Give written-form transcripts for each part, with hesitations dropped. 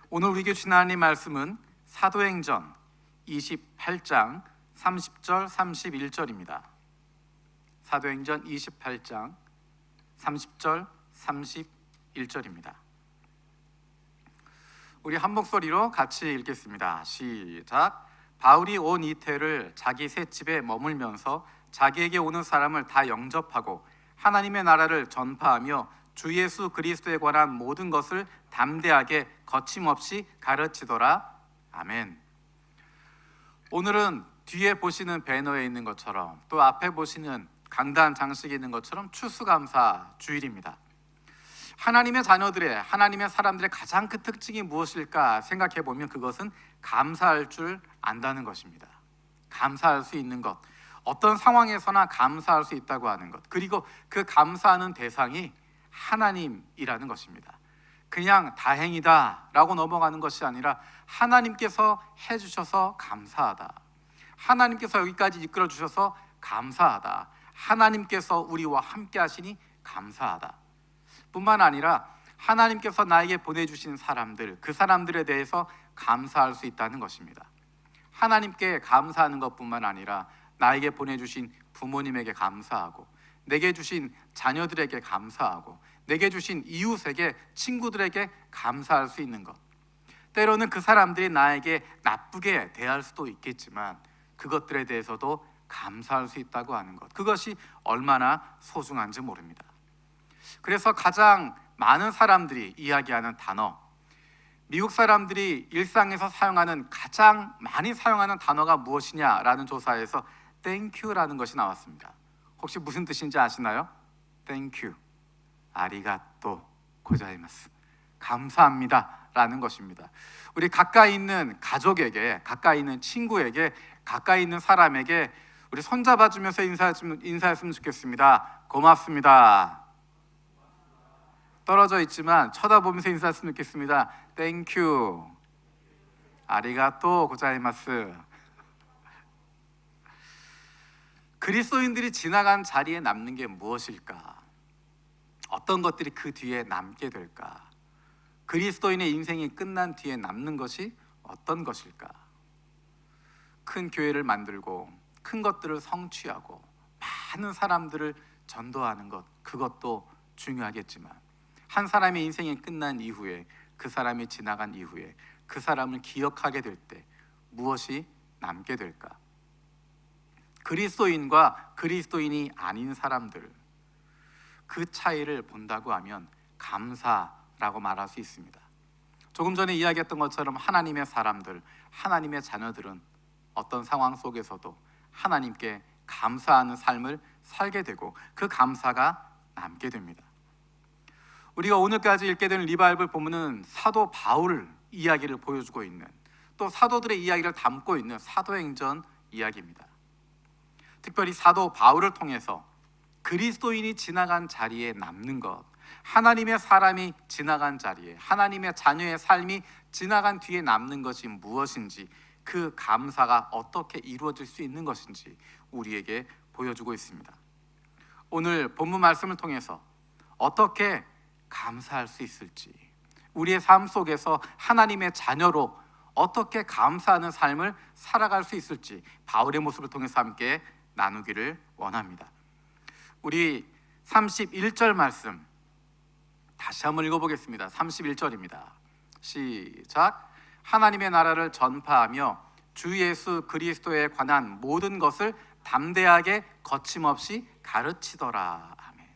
오늘 우리에게 주신 하나님 말씀은 사도행전 28장 30절 31절입니다. 사도행전 28장 30절 31절입니다. 우리 한 목소리로 같이 읽겠습니다. 시작. 바울이 온 이태를 자기 셋집에 머물면서 자기에게 오는 사람을 다 영접하고 하나님의 나라를 전파하며 주 예수 그리스도에 관한 모든 것을 담대하게 거침없이 가르치더라. 아멘. 오늘은 뒤에 보시는 배너에 있는 것처럼 또 앞에 보시는 강단 장식에 있는 것처럼 추수감사 주일입니다. 하나님의 자녀들의, 하나님의 사람들의 가장 큰 특징이 무엇일까 생각해 보면 그것은 감사할 줄 안다는 것입니다. 감사할 수 있는 것, 어떤 상황에서나 감사할 수 있다고 하는 것, 그리고 그 감사하는 대상이 하나님이라는 것입니다. 그냥 다행이다 라고 넘어가는 것이 아니라 하나님께서 해주셔서 감사하다, 하나님께서 여기까지 이끌어 주셔서 감사하다, 하나님께서 우리와 함께 하시니 감사하다 뿐만 아니라 하나님께서 나에게 보내주신 사람들, 그 사람들에 대해서 감사할 수 있다는 것입니다. 하나님께 감사하는 것뿐만 아니라 나에게 보내주신 부모님에게 감사하고, 내게 주신 자녀들에게 감사하고, 내게 주신 이웃에게, 친구들에게 감사할 수 있는 것. 때로는 그 사람들이 나에게 나쁘게 대할 수도 있겠지만 그것들에 대해서도 감사할 수 있다고 하는 것, 그것이 얼마나 소중한지 모릅니다. 그래서 가장 많은 사람들이 이야기하는 단어, 미국 사람들이 일상에서 사용하는, 가장 많이 사용하는 단어가 무엇이냐라는 조사에서 땡큐라는 것이 나왔습니다. 혹시 무슨 뜻인지 아시나요? 땡큐, 아리가또 고자이마스, 감사합니다 라는 것입니다. 우리 가까이 있는 가족에게, 가까이 있는 친구에게, 가까이 있는 사람에게 우리 손잡아주면서 인사했으면 좋겠습니다. 고맙습니다. 떨어져 있지만 쳐다보면서 인사했으면 좋겠습니다. 땡큐, 아리가또 고자이마스. 그리스도인들이 지나간 자리에 남는 게 무엇일까? 어떤 것들이 그 뒤에 남게 될까? 그리스도인의 인생이 끝난 뒤에 남는 것이 어떤 것일까? 큰 교회를 만들고 큰 것들을 성취하고 많은 사람들을 전도하는 것, 그것도 중요하겠지만 한 사람의 인생이 끝난 이후에, 그 사람이 지나간 이후에 그 사람을 기억하게 될 때 무엇이 남게 될까? 그리스도인과 그리스도인이 아닌 사람들, 그 차이를 본다고 하면 감사라고 말할 수 있습니다. 조금 전에 이야기했던 것처럼 하나님의 사람들, 하나님의 자녀들은 어떤 상황 속에서도 하나님께 감사하는 삶을 살게 되고 그 감사가 남게 됩니다. 우리가 오늘까지 읽게 된 리바이벌 본문은 사도 바울 이야기를 보여주고 있는, 또 사도들의 이야기를 담고 있는 사도행전 이야기입니다. 특별히 사도 바울을 통해서 그리스도인이 지나간 자리에 남는 것, 하나님의 사람이 지나간 자리에, 하나님의 자녀의 삶이 지나간 뒤에 남는 것이 무엇인지, 그 감사가 어떻게 이루어질 수 있는 것인지 우리에게 보여주고 있습니다. 오늘 본문 말씀을 통해서 어떻게 감사할 수 있을지, 우리의 삶 속에서 하나님의 자녀로 어떻게 감사하는 삶을 살아갈 수 있을지 바울의 모습을 통해서 함께 나누기를 원합니다. 우리 31절 말씀 다시 한번 읽어보겠습니다. 31절입니다. 시작. 하나님의 나라를 전파하며 주 예수 그리스도에 관한 모든 것을 담대하게 거침없이 가르치더라. 아멘.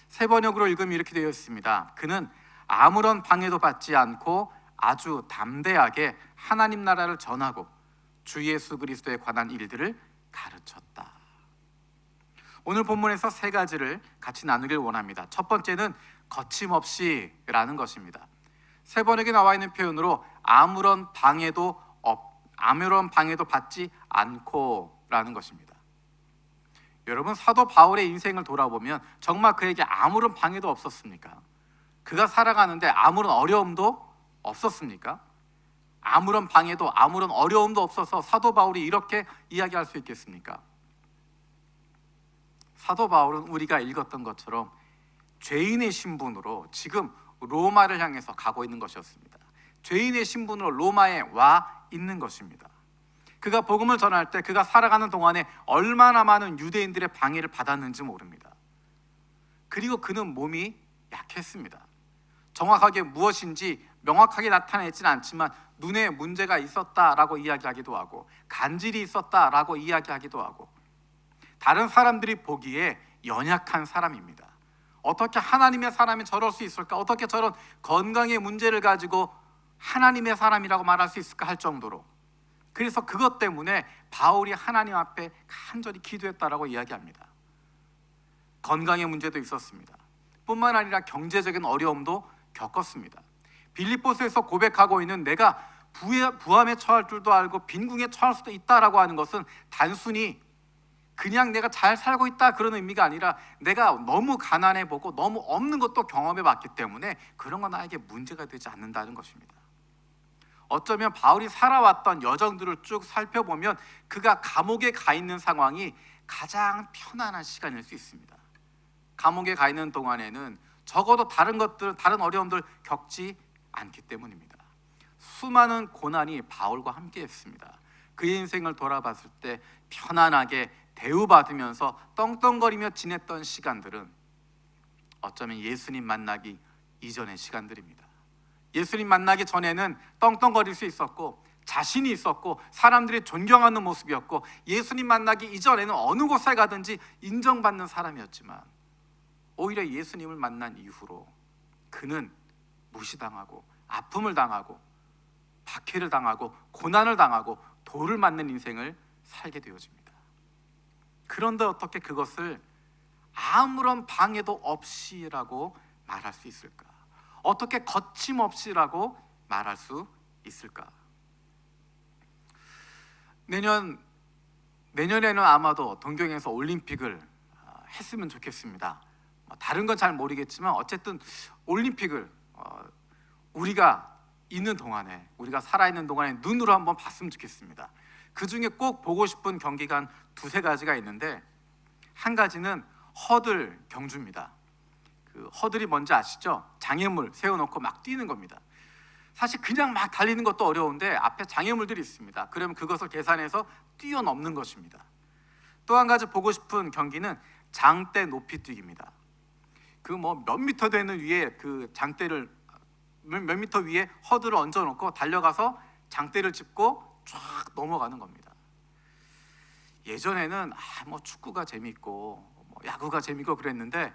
세 번역으로 읽으면 이렇게 되어 있습니다. 그는 아무런 방해도 받지 않고 아주 담대하게 하나님 나라를 전하고 주 예수 그리스도에 관한 일들을 가르쳤다. 오늘 본문에서 세 가지를 같이 나누길 원합니다. 첫 번째는 거침없이 라는 것입니다. 세 번역에 나와 있는 표현으로 아무런 방해도 받지 않고 라는 것입니다. 여러분, 사도 바울의 인생을 돌아보면 정말 그에게 아무런 방해도 없었습니까? 그가 살아가는데 아무런 어려움도 없었습니까? 아무런 방해도, 아무런 어려움도 없어서 사도 바울이 이렇게 이야기할 수 있겠습니까? 사도 바울은 우리가 읽었던 것처럼 죄인의 신분으로 지금 로마를 향해서 가고 있는 것이었습니다. 죄인의 신분으로 로마에 와 있는 것입니다. 그가 복음을 전할 때 그가 살아가는 동안에 얼마나 많은 유대인들의 방해를 받았는지 모릅니다. 그리고 그는 몸이 약했습니다. 정확하게 무엇인지 명확하게 나타내지는 않지만 눈에 문제가 있었다라고 이야기하기도 하고 간질이 있었다라고 이야기하기도 하고 다른 사람들이 보기에 연약한 사람입니다. 어떻게 하나님의 사람이 저럴 수 있을까? 어떻게 저런 건강의 문제를 가지고 하나님의 사람이라고 말할 수 있을까 할 정도로, 그래서 그것 때문에 바울이 하나님 앞에 간절히 기도했다라고 이야기합니다. 건강의 문제도 있었습니다. 뿐만 아니라 경제적인 어려움도 겪었습니다. 빌립보서에서 고백하고 있는 내가 부함에 처할 줄도 알고 빈궁에 처할 수도 있다라고 하는 것은 단순히 그냥 내가 잘 살고 있다 그런 의미가 아니라 내가 너무 가난해 보고 너무 없는 것도 경험해 봤기 때문에 그런 건 나에게 문제가 되지 않는다는 것입니다. 어쩌면 바울이 살아왔던 여정들을 쭉 살펴보면 그가 감옥에 가 있는 상황이 가장 편안한 시간일 수 있습니다. 감옥에 가 있는 동안에는 적어도 다른 어려움들 겪지 않기 때문입니다. 수많은 고난이 바울과 함께 했습니다. 그의 인생을 돌아봤을 때 편안하게 대우받으면서 떵떵거리며 지냈던 시간들은 어쩌면 예수님 만나기 이전의 시간들입니다. 예수님 만나기 전에는 떵떵거릴 수 있었고 자신이 있었고 사람들이 존경하는 모습이었고 예수님 만나기 이전에는 어느 곳에 가든지 인정받는 사람이었지만 오히려 예수님을 만난 이후로 그는 무시당하고 아픔을 당하고 박해를 당하고 고난을 당하고 돌을 맞는 인생을 살게 되어집니다. 그런데 어떻게 그것을 아무런 방해도 없이라고 말할 수 있을까? 어떻게 거침없이라고 말할 수 있을까? 내년에는 아마도 동경에서 올림픽을 했으면 좋겠습니다. 다른 건 잘 모르겠지만 어쨌든 올림픽을 우리가 있는 동안에, 우리가 살아있는 동안에 눈으로 한번 봤으면 좋겠습니다. 그 중에 꼭 보고 싶은 경기가 한 두세 가지가 있는데, 한 가지는 허들 경주입니다. 그 허들이 뭔지 아시죠? 장애물 세워놓고 막 뛰는 겁니다. 사실 그냥 막 달리는 것도 어려운데 앞에 장애물들이 있습니다. 그러면 그것을 계산해서 뛰어넘는 것입니다. 또 한 가지 보고 싶은 경기는 장대 높이뛰기입니다. 그 몇 미터 되는 위에 그 장대를 몇 미터 위에 허들을 얹어놓고 달려가서 장대를 짚고 쫙 넘어가는 겁니다. 예전에는 축구가 재밌고 야구가 재밌고 그랬는데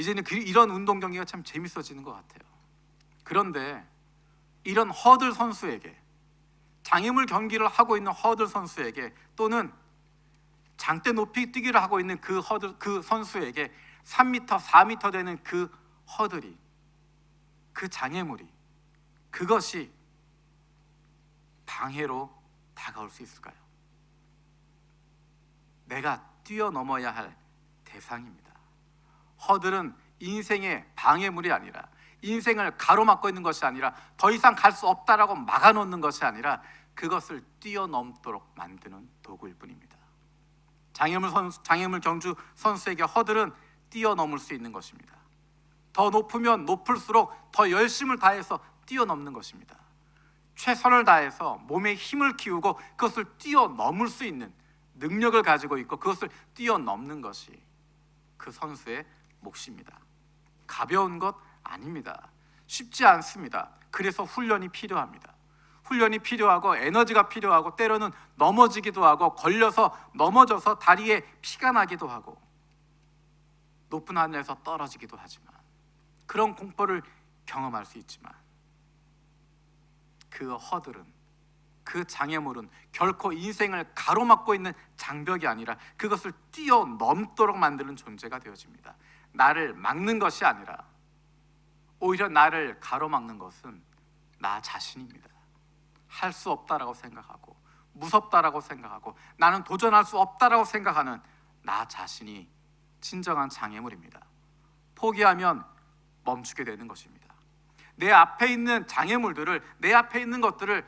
이제는 이런 운동 경기가 참 재밌어지는 것 같아요. 그런데 이런 허들 선수에게, 장애물 경기를 하고 있는 허들 선수에게, 또는 장대 높이 뛰기를 하고 있는 그 선수에게 3m, 4m 되는 그 허들이, 그 장애물이, 그것이 방해로 다가올 수 있을까요? 내가 뛰어넘어야 할 대상입니다. 허들은 인생의 방해물이 아니라, 인생을 가로막고 있는 것이 아니라, 더 이상 갈 수 없다라고 막아놓는 것이 아니라 그것을 뛰어넘도록 만드는 도구일 뿐입니다. 장애물 경주 선수에게 허들은 뛰어넘을 수 있는 것입니다. 더 높으면 높을수록 더 열심을 다해서 뛰어넘는 것입니다. 최선을 다해서 몸에 힘을 키우고 그것을 뛰어넘을 수 있는 능력을 가지고 있고 그것을 뛰어넘는 것이 그 선수의 몫입니다. 가벼운 것 아닙니다. 쉽지 않습니다. 그래서 훈련이 필요합니다. 훈련이 필요하고 에너지가 필요하고 때로는 넘어지기도 하고 걸려서 넘어져서 다리에 피가 나기도 하고 높은 하늘에서 떨어지기도 하지만, 그런 공포를 경험할 수 있지만 그 허들은, 그 장애물은 결코 인생을 가로막고 있는 장벽이 아니라 그것을 뛰어넘도록 만드는 존재가 되어집니다. 나를 막는 것이 아니라 오히려 나를 가로막는 것은 나 자신입니다. 할 수 없다라고 생각하고 무섭다라고 생각하고 나는 도전할 수 없다라고 생각하는 나 자신이 진정한 장애물입니다. 포기하면 멈추게 되는 것입니다. 내 앞에 있는 장애물들을, 내 앞에 있는 것들을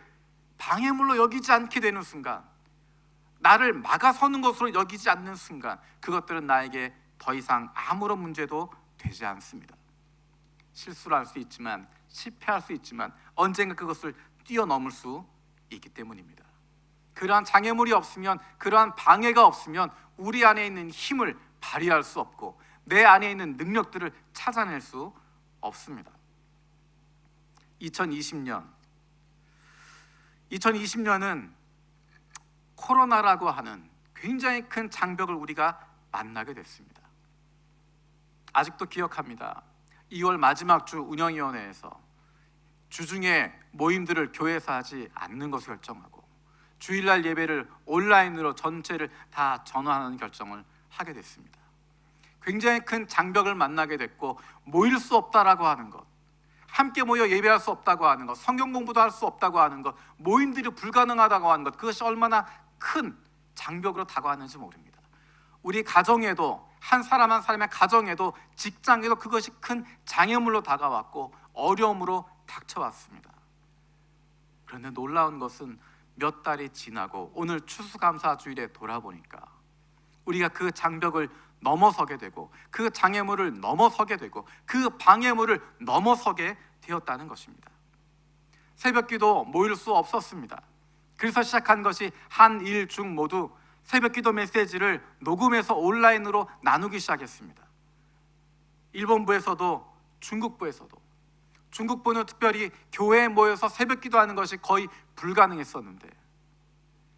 방해물로 여기지 않게 되는 순간, 나를 막아서는 것으로 여기지 않는 순간, 그것들은 나에게 더 이상 아무런 문제도 되지 않습니다. 실수를 할 수 있지만 실패할 수 있지만 언젠가 그것을 뛰어넘을 수 있기 때문입니다. 그러한 장애물이 없으면, 그러한 방해가 없으면 우리 안에 있는 힘을 발휘할 수 없고 내 안에 있는 능력들을 찾아낼 수 없습니다. 2020년은 코로나라고 하는 굉장히 큰 장벽을 우리가 만나게 됐습니다. 아직도 기억합니다. 2월 마지막 주 운영위원회에서 주중에 모임들을 교회에서 하지 않는 것을 결정하고 주일날 예배를 온라인으로 전체를 다 전환하는 결정을 하게 됐습니다. 굉장히 큰 장벽을 만나게 됐고, 모일 수 없다라고 하는 것, 함께 모여 예배할 수 없다고 하는 것, 성경 공부도 할 수 없다고 하는 것, 모임들이 불가능하다고 하는 것, 그것이 얼마나 큰 장벽으로 다가왔는지 모릅니다. 우리 가정에도, 한 사람 한 사람의 가정에도, 직장에도 그것이 큰 장애물로 다가왔고 어려움으로 닥쳐왔습니다. 그런데 놀라운 것은 몇 달이 지나고 오늘 추수감사주일에 돌아보니까 우리가 그 장벽을 넘어서게 되고 그 장애물을 넘어서게 되고 그 방해물을 넘어서게 되었다는 것입니다. 새벽기도 모일 수 없었습니다. 그래서 시작한 것이 한일 중 모두 새벽기도 메시지를 녹음해서 온라인으로 나누기 시작했습니다. 일본부에서도 중국부는 특별히 교회에 모여서 새벽기도하는 것이 거의 불가능했었는데,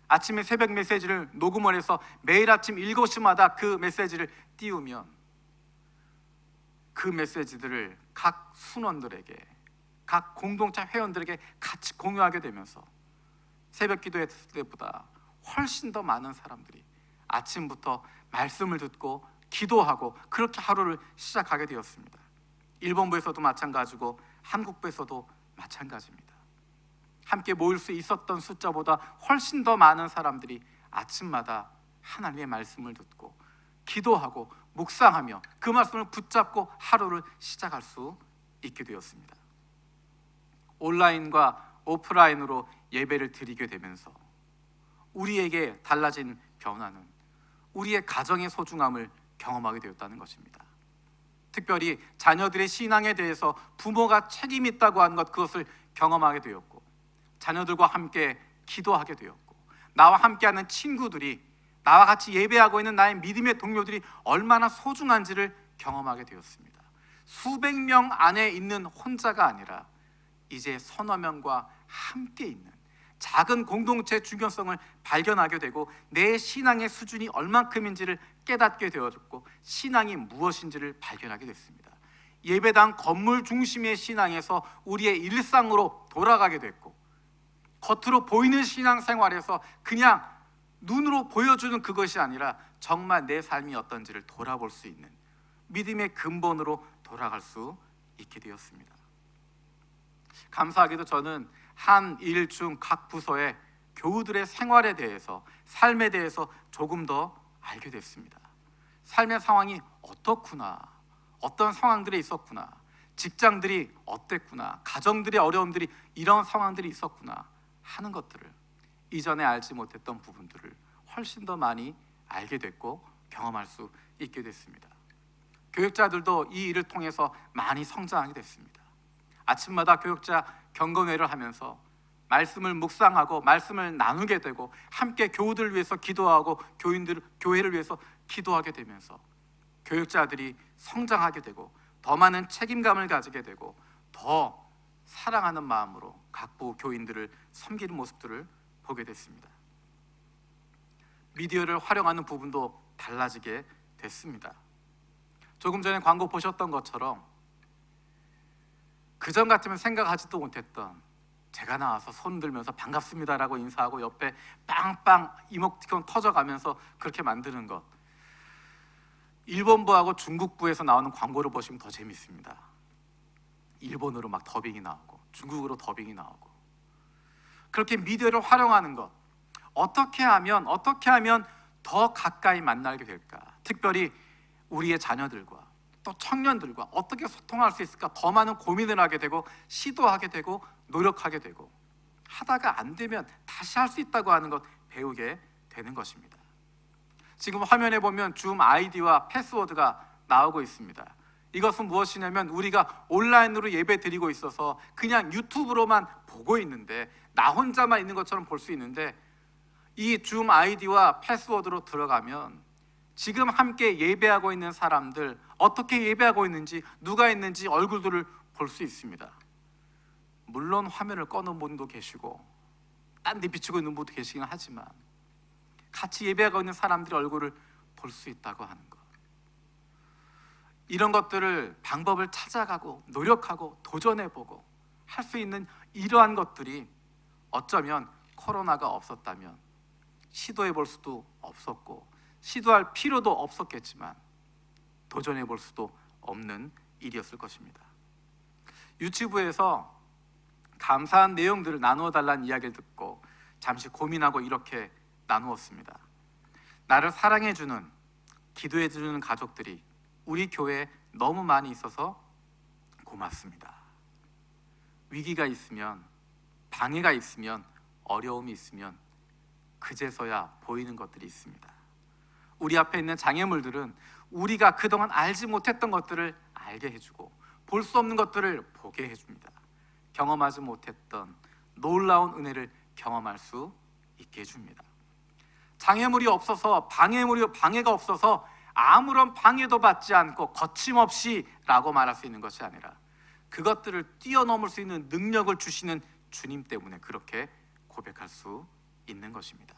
아침에 새벽 메시지를 녹음을 해서 매일 아침 7시마다 그 메시지를 띄우면 그 메시지들을 각 순원들에게, 각 공동체 회원들에게 같이 공유하게 되면서 새벽 기도했을 때보다 훨씬 더 많은 사람들이 아침부터 말씀을 듣고 기도하고 그렇게 하루를 시작하게 되었습니다. 일본부에서도 마찬가지고 한국부에서도 마찬가지입니다. 함께 모일 수 있었던 숫자보다 훨씬 더 많은 사람들이 아침마다 하나님의 말씀을 듣고 기도하고 묵상하며 그 말씀을 붙잡고 하루를 시작할 수 있게 되었습니다. 온라인과 오프라인으로 예배를 드리게 되면서 우리에게 달라진 변화는 우리의 가정의 소중함을 경험하게 되었다는 것입니다. 특별히 자녀들의 신앙에 대해서 부모가 책임이 있다고 하는 것, 그것을 경험하게 되었고, 자녀들과 함께 기도하게 되었고, 나와 함께하는 친구들이, 나와 같이 예배하고 있는 나의 믿음의 동료들이 얼마나 소중한지를 경험하게 되었습니다. 수백 명 안에 있는 혼자가 아니라 이제 서너 명과 함께 있는 작은 공동체의 중요성을 발견하게 되고 내 신앙의 수준이 얼만큼인지를 깨닫게 되어졌고 신앙이 무엇인지를 발견하게 됐습니다. 예배당 건물 중심의 신앙에서 우리의 일상으로 돌아가게 됐고, 겉으로 보이는 신앙생활에서 그냥 눈으로 보여주는 그것이 아니라 정말 내 삶이 어떤지를 돌아볼 수 있는 믿음의 근본으로 돌아갈 수 있게 되었습니다. 감사하게도 저는 한일 중 각 부서의 교우들의 생활에 대해서, 삶에 대해서 조금 더 알게 됐습니다. 삶의 상황이 어떻구나, 어떤 상황들이 있었구나, 직장들이 어땠구나, 가정들의 어려움들이 이런 상황들이 있었구나 하는 것들을, 이전에 알지 못했던 부분들을 훨씬 더 많이 알게 됐고 경험할 수 있게 됐습니다. 교육자들도 이 일을 통해서 많이 성장하게 됐습니다. 아침마다 교육자 경건회를 하면서 말씀을 묵상하고 말씀을 나누게 되고 함께 교우들을 위해서 기도하고 교회를 위해서 기도하게 되면서 교육자들이 성장하게 되고 더 많은 책임감을 가지게 되고 더 사랑하는 마음으로 각부 교인들을 섬기는 모습들을 보게 됐습니다. 미디어를 활용하는 부분도 달라지게 됐습니다. 조금 전에 광고 보셨던 것처럼 그전 같으면 생각하지도 못했던, 제가 나와서 손 들면서 반갑습니다라고 인사하고 옆에 빵빵 이모티콘 터져가면서 그렇게 만드는 것, 일본부하고 중국부에서 나오는 광고를 보시면 더 재밌습니다. 일본어로 막 더빙이 나오고 중국어로 더빙이 나오고, 그렇게 미디어를 활용하는 것, 어떻게 하면 더 가까이 만나게 될까? 특별히 우리의 자녀들과 또 청년들과 어떻게 소통할 수 있을까? 더 많은 고민을 하게 되고 시도하게 되고 노력하게 되고, 하다가 안 되면 다시 할 수 있다고 하는 것 배우게 되는 것입니다. 지금 화면에 보면 줌 아이디와 패스워드가 나오고 있습니다. 이것은 무엇이냐면 우리가 온라인으로 예배 드리고 있어서 그냥 유튜브로만 보고 있는데, 나 혼자만 있는 것처럼 볼 수 있는데, 이 줌 아이디와 패스워드로 들어가면 지금 함께 예배하고 있는 사람들, 어떻게 예배하고 있는지, 누가 있는지 얼굴들을 볼 수 있습니다. 물론 화면을 꺼놓은 분도 계시고 딴 데 비추고 있는 분도 계시긴 하지만 같이 예배하고 있는 사람들의 얼굴을 볼 수 있다고 하는 것, 이런 것들을 방법을 찾아가고 노력하고 도전해보고 할 수 있는 이러한 것들이 어쩌면 코로나가 없었다면 시도해볼 수도 없었고 시도할 필요도 없었겠지만 도전해볼 수도 없는 일이었을 것입니다. 유튜브에서 감사한 내용들을 나누어 달라는 이야기를 듣고 잠시 고민하고 이렇게 나누었습니다. 나를 사랑해주는, 기도해주는 가족들이 우리 교회에 너무 많이 있어서 고맙습니다. 위기가 있으면, 방해가 있으면, 어려움이 있으면 그제서야 보이는 것들이 있습니다. 우리 앞에 있는 장애물들은 우리가 그동안 알지 못했던 것들을 알게 해주고 볼 수 없는 것들을 보게 해줍니다. 경험하지 못했던 놀라운 은혜를 경험할 수 있게 해줍니다. 장애물이 없어서, 방해가 없어서 아무런 방해도 받지 않고 거침없이 라고 말할 수 있는 것이 아니라 그것들을 뛰어넘을 수 있는 능력을 주시는 주님 때문에 그렇게 고백할 수 있는 것입니다.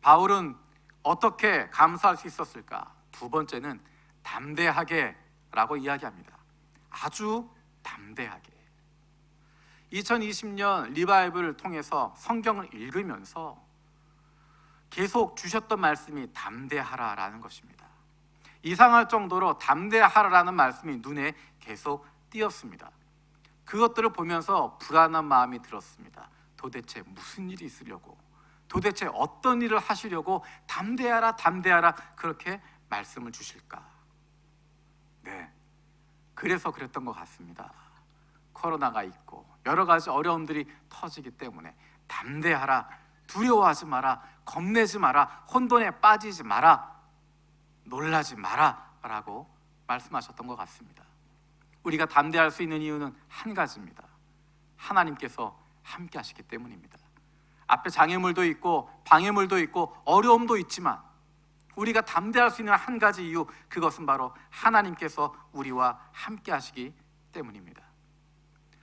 바울은 어떻게 감사할 수 있었을까? 두 번째는 담대하게 라고 이야기합니다. 아주 담대하게. 2020년 리바이벌을 통해서 성경을 읽으면서 계속 주셨던 말씀이 담대하라라는 것입니다. 이상할 정도로 담대하라라는 말씀이 눈에 계속 띄었습니다. 그것들을 보면서 불안한 마음이 들었습니다. 도대체 무슨 일이 있으려고, 도대체 어떤 일을 하시려고 담대하라 담대하라 그렇게 말씀을 주실까? 네, 그래서 그랬던 것 같습니다. 코로나가 있고 여러 가지 어려움들이 터지기 때문에 담대하라, 두려워하지 마라, 겁내지 마라, 혼돈에 빠지지 마라, 놀라지 마라 라고 말씀하셨던 것 같습니다. 우리가 담대할 수 있는 이유는 한 가지입니다. 하나님께서 함께 하시기 때문입니다. 앞에 장애물도 있고 방해물도 있고 어려움도 있지만 우리가 담대할 수 있는 한 가지 이유, 그것은 바로 하나님께서 우리와 함께 하시기 때문입니다.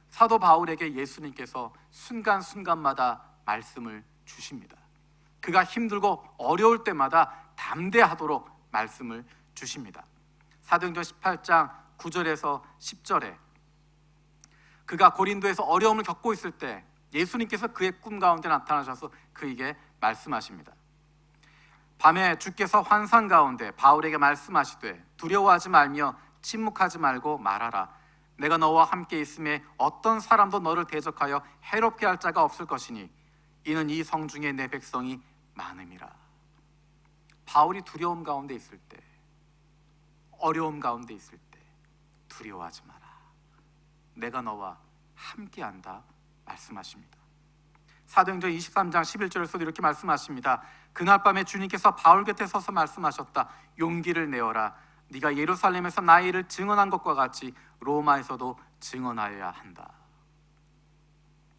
사도 바울에게 예수님께서 순간순간마다 말씀을 주십니다. 그가 힘들고 어려울 때마다 담대하도록 말씀을 주십니다. 사도행전 18장 9절에서 10절에 그가 고린도에서 어려움을 겪고 있을 때 예수님께서 그의 꿈 가운데 나타나셔서 그에게 말씀하십니다. 밤에 주께서 환상 가운데 바울에게 말씀하시되 두려워하지 말며 침묵하지 말고 말하라. 내가 너와 함께 있음에 어떤 사람도 너를 대적하여 해롭게 할 자가 없을 것이니 이는 이 성중에 내 백성이 많음이라. 바울이 두려움 가운데 있을 때, 어려움 가운데 있을 때 두려워하지 마라. 내가 너와 함께한다 말씀하십니다. 사도행전 23장 11절에서도 이렇게 말씀하십니다. 그날 밤에 주님께서 바울 곁에 서서 말씀하셨다. 용기를 내어라. 네가 예루살렘에서 나의 일을 증언한 것과 같이 로마에서도 증언하여야 한다.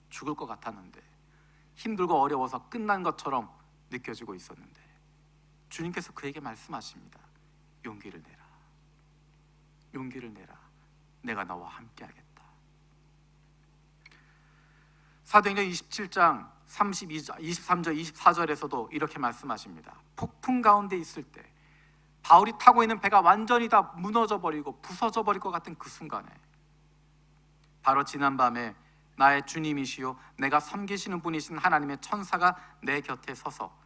죽을 것 같았는데, 힘들고 어려워서 끝난 것처럼 느껴지고 있었는데 주님께서 그에게 말씀하십니다. 용기를 내라. 용기를 내라. 내가 너와 함께 하겠다. 사도행전 27장 23절 24절에서도 이렇게 말씀하십니다. 폭풍 가운데 있을 때 바울이 타고 있는 배가 완전히 다 무너져 버리고 부서져 버릴 것 같은 그 순간에 바로 지난밤에 나의 주님이시요 내가 섬기시는 분이신 하나님의 천사가 내 곁에 서서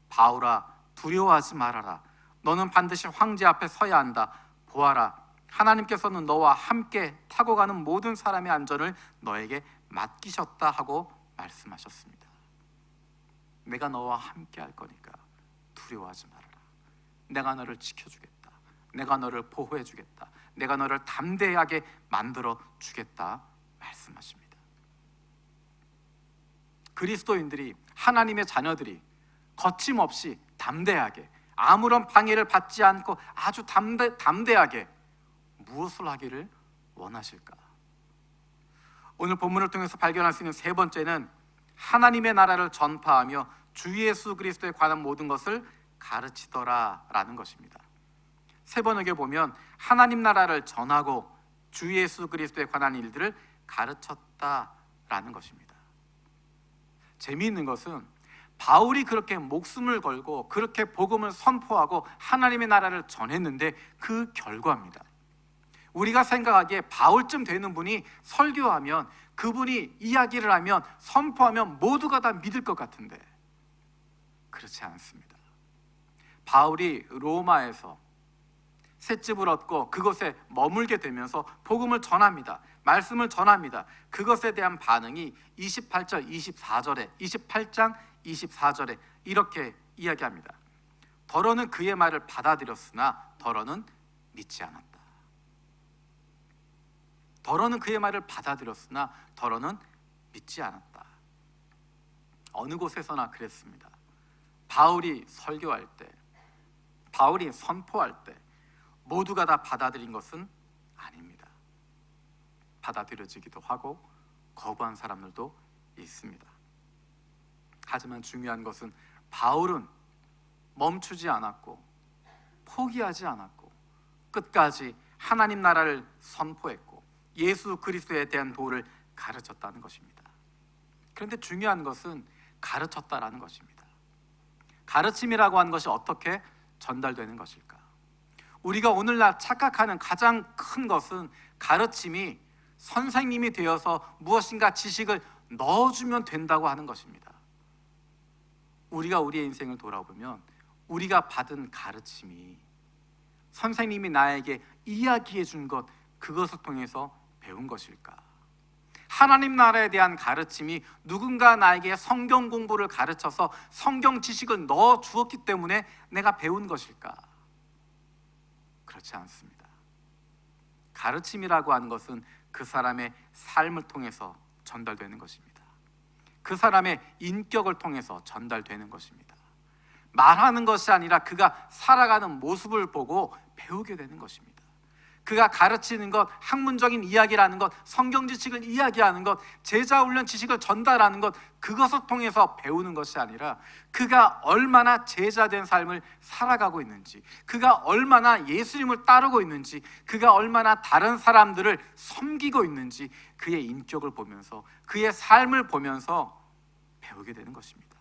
바울아 두려워하지 말아라. 너는 반드시 황제 앞에 서야 한다. 보아라. 하나님께서는 너와 함께 타고 가는 모든 사람의 안전을 너에게 맡기셨다 하고 말씀하셨습니다. 내가 너와 함께 할 거니까 두려워하지 말아라. 내가 너를 지켜주겠다. 내가 너를 보호해주겠다. 내가 너를 담대하게 만들어 주겠다 말씀하십니다. 그리스도인들이, 하나님의 자녀들이 거침없이 담대하게, 아무런 방해를 받지 않고 아주 담대하게 무엇을 하기를 원하실까? 오늘 본문을 통해서 발견할 수 있는 세 번째는 하나님의 나라를 전파하며 주 예수 그리스도에 관한 모든 것을 가르치더라라는 것입니다. 세 번역에 보면 하나님 나라를 전하고 주 예수 그리스도에 관한 일들을 가르쳤다라는 것입니다. 재미있는 것은 바울이 그렇게 목숨을 걸고 그렇게 복음을 선포하고 하나님의 나라를 전했는데 그 결과입니다. 우리가 생각하기에 바울쯤 되는 분이 설교하면, 그분이 이야기를 하면, 선포하면 모두가 다 믿을 것 같은데 그렇지 않습니다. 바울이 로마에서 셋집을 얻고 그곳에 머물게 되면서 복음을 전합니다. 말씀을 전합니다. 그것에 대한 반응이 28절, 24절에 28장 24절에 이렇게 이야기합니다. 더러는 그의 말을 받아들였으나 더러는 믿지 않았다. 더러는 그의 말을 받아들였으나 더러는 믿지 않았다. 어느 곳에서나 그랬습니다. 바울이 설교할 때, 바울이 선포할 때 모두가 다 받아들인 것은 아닙니다. 받아들여지기도 하고 거부한 사람들도 있습니다. 하지만 중요한 것은 바울은 멈추지 않았고 포기하지 않았고 끝까지 하나님 나라를 선포했고 예수 그리스도에 대한 도를 가르쳤다는 것입니다. 그런데 중요한 것은 가르쳤다라는 것입니다. 가르침이라고 하는 것이 어떻게 전달되는 것일까? 우리가 오늘날 착각하는 가장 큰 것은 가르침이 선생님이 되어서 무엇인가 지식을 넣어주면 된다고 하는 것입니다. 우리가 우리의 인생을 돌아보면 우리가 받은 가르침이 선생님이 나에게 이야기해 준 것, 그것을 통해서 배운 것일까? 하나님 나라에 대한 가르침이 누군가 나에게 성경 공부를 가르쳐서 성경 지식을 넣어 주었기 때문에 내가 배운 것일까? 그렇지 않습니다. 가르침이라고 하는 것은 그 사람의 삶을 통해서 전달되는 것입니다. 그 사람의 인격을 통해서 전달되는 것입니다. 말하는 것이 아니라 그가 살아가는 모습을 보고 배우게 되는 것입니다. 그가 가르치는 것, 학문적인 이야기라는 것, 성경 지식을 이야기하는 것, 제자 훈련 지식을 전달하는 것, 그것을 통해서 배우는 것이 아니라 그가 얼마나 제자된 삶을 살아가고 있는지, 그가 얼마나 예수님을 따르고 있는지, 그가 얼마나 다른 사람들을 섬기고 있는지 그의 인격을 보면서, 그의 삶을 보면서 배우게 되는 것입니다.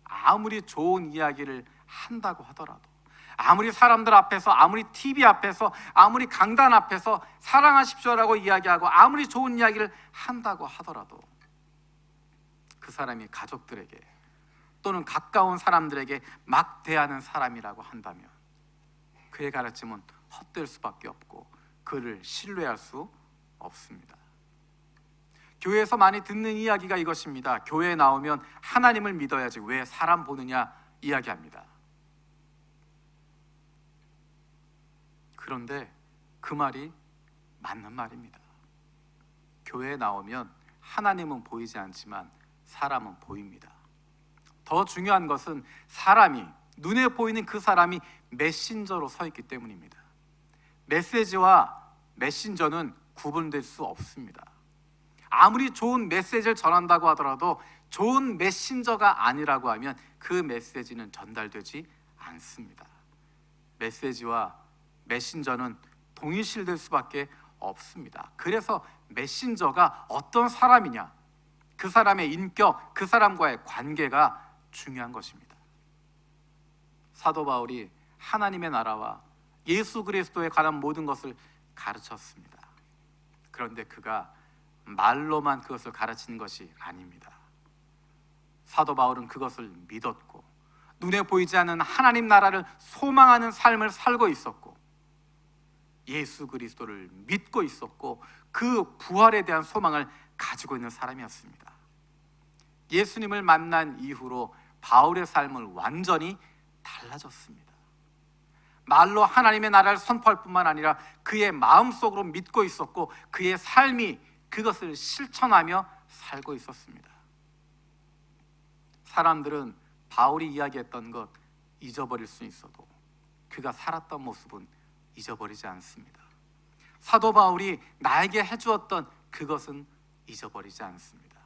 아무리 좋은 이야기를 한다고 하더라도, 아무리 사람들 앞에서, 아무리 TV 앞에서, 아무리 강단 앞에서 사랑하십시오라고 이야기하고 아무리 좋은 이야기를 한다고 하더라도 그 사람이 가족들에게 또는 가까운 사람들에게 막 대하는 사람이라고 한다면 그의 가르침은 헛될 수밖에 없고 그를 신뢰할 수 없습니다. 교회에서 많이 듣는 이야기가 이것입니다. 교회에 나오면 하나님을 믿어야지 왜 사람 보느냐 이야기합니다. 그런데 그 말이 맞는 말입니다. 교회에 나오면 하나님은 보이지 않지만 사람은 보입니다. 더 중요한 것은 사람이, 눈에 보이는 그 사람이 메신저로 서 있기 때문입니다. 메시지와 메신저는 구분될 수 없습니다. 아무리 좋은 메시지를 전한다고 하더라도 좋은 메신저가 아니라고 하면 그 메시지는 전달되지 않습니다. 메시지와 메신저는 동일시될 수밖에 없습니다. 그래서 메신저가 어떤 사람이냐, 그 사람의 인격, 그 사람과의 관계가 중요한 것입니다. 사도 바울이 하나님의 나라와 예수 그리스도에 관한 모든 것을 가르쳤습니다. 그런데 그가 말로만 그것을 가르치는 것이 아닙니다. 사도 바울은 그것을 믿었고 눈에 보이지 않는 하나님 나라를 소망하는 삶을 살고 있었고 예수 그리스도를 믿고 있었고 그 부활에 대한 소망을 가지고 있는 사람이었습니다. 예수님을 만난 이후로 바울의 삶은 완전히 달라졌습니다. 말로 하나님의 나라를 선포할 뿐만 아니라 그의 마음속으로 믿고 있었고 그의 삶이 그것을 실천하며 살고 있었습니다. 사람들은 바울이 이야기했던 것 잊어버릴 수 있어도 그가 살았던 모습은 잊어버리지 않습니다. 사도 바울이 나에게 해주었던 그것은 잊어버리지 않습니다.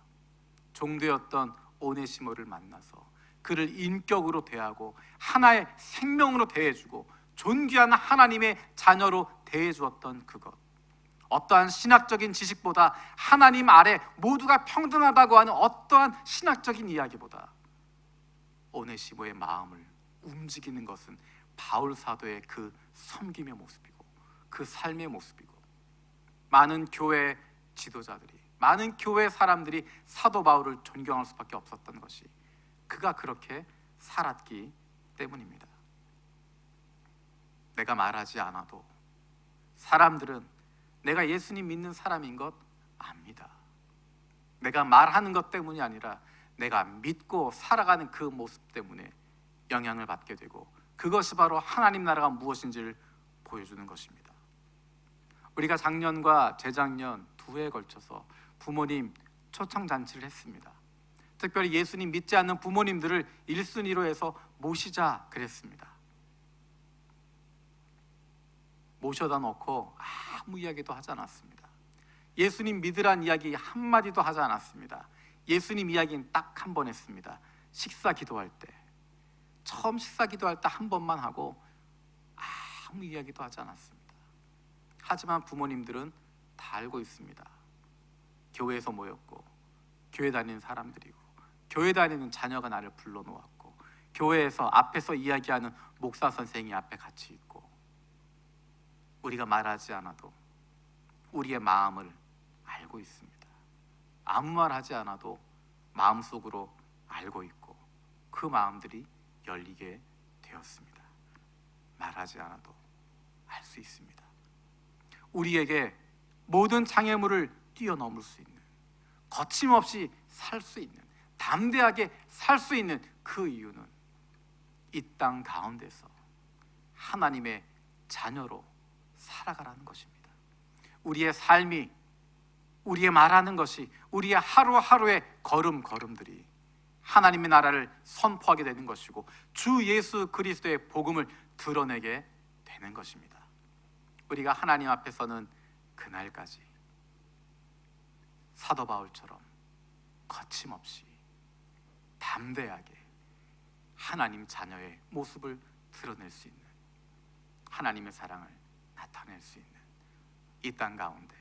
종되었던 오네시모를 만나서 그를 인격으로 대하고 하나의 생명으로 대해주고 존귀한 하나님의 자녀로 대해주었던 그것, 어떠한 신학적인 지식보다 하나님 아래 모두가 평등하다고 하는 어떠한 신학적인 이야기보다 오네시모의 마음을 움직이는 것은 바울 사도의 그 섬김의 모습이고 그 삶의 모습이고, 많은 교회 지도자들이, 많은 교회 사람들이 사도 바울을 존경할 수밖에 없었던 것이 그가 그렇게 살았기 때문입니다. 내가 말하지 않아도 사람들은 내가 예수님 믿는 사람인 것 압니다. 내가 말하는 것 때문이 아니라 내가 믿고 살아가는 그 모습 때문에 영향을 받게 되고, 그것이 바로 하나님 나라가 무엇인지를 보여주는 것입니다. 우리가 작년과 재작년 두 해에 걸쳐서 부모님 초청잔치를 했습니다. 특별히 예수님 믿지 않는 부모님들을 1순위로 해서 모시자 그랬습니다. 모셔다 놓고 아무 이야기도 하지 않았습니다. 예수님 믿으란 이야기 한마디도 하지 않았습니다. 예수님 이야기는 딱 한 번 했습니다. 식사 기도할 때, 처음 식사 기도할 때 한 번만 하고 아무 이야기도 하지 않았습니다. 하지만 부모님들은 다 알고 있습니다. 교회에서 모였고, 교회 다니는 사람들이고, 교회 다니는 자녀가 나를 불러놓았고, 교회에서 앞에서 이야기하는 목사 선생이 앞에 같이 있고, 우리가 말하지 않아도 우리의 마음을 알고 있습니다. 아무 말 하지 않아도 마음속으로 알고 있고 그 마음들이 열리게 되었습니다. 말하지 않아도 알 수 있습니다. 우리에게 모든 장애물을 뛰어넘을 수 있는, 거침없이 살 수 있는, 담대하게 살 수 있는 그 이유는 이 땅 가운데서 하나님의 자녀로 살아가라는 것입니다. 우리의 삶이, 우리의 말하는 것이, 우리의 하루하루의 걸음걸음들이 하나님의 나라를 선포하게 되는 것이고 주 예수 그리스도의 복음을 드러내게 되는 것입니다. 우리가 하나님 앞에서는 그날까지 사도 바울처럼 거침없이 담대하게 하나님 자녀의 모습을 드러낼 수 있는, 하나님의 사랑을 나타낼 수 있는 이 땅 가운데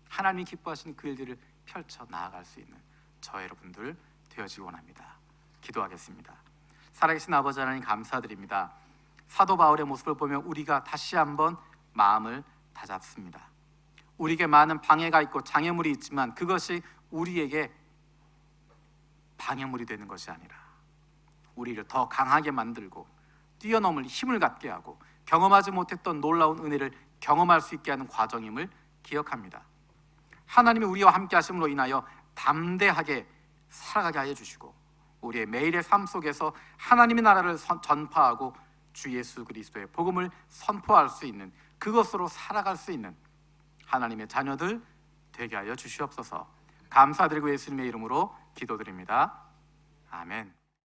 하나님이 기뻐하시는 그 일들을 펼쳐 나아갈 수 있는 저 여러분들 되어지기 원합니다. 기도하겠습니다. 살아계신 아버지 하나님, 감사드립니다. 사도 바울의 모습을 보면 우리가 다시 한번 마음을 다잡습니다. 우리에게 많은 방해가 있고 장애물이 있지만 그것이 우리에게 방해물이 되는 것이 아니라 우리를 더 강하게 만들고 뛰어넘을 힘을 갖게 하고 경험하지 못했던 놀라운 은혜를 경험할 수 있게 하는 과정임을 기억합니다. 하나님이 우리와 함께 하심으로 인하여 담대하게 살아가게 하여 주시고 우리의 매일의 삶 속에서 하나님의 나라를 전파하고 주 예수 그리스도의 복음을 선포할 수 있는, 그것으로 살아갈 수 있는 하나님의 자녀들 되게 하여 주시옵소서. 감사드리고 예수님의 이름으로 기도드립니다. 아멘.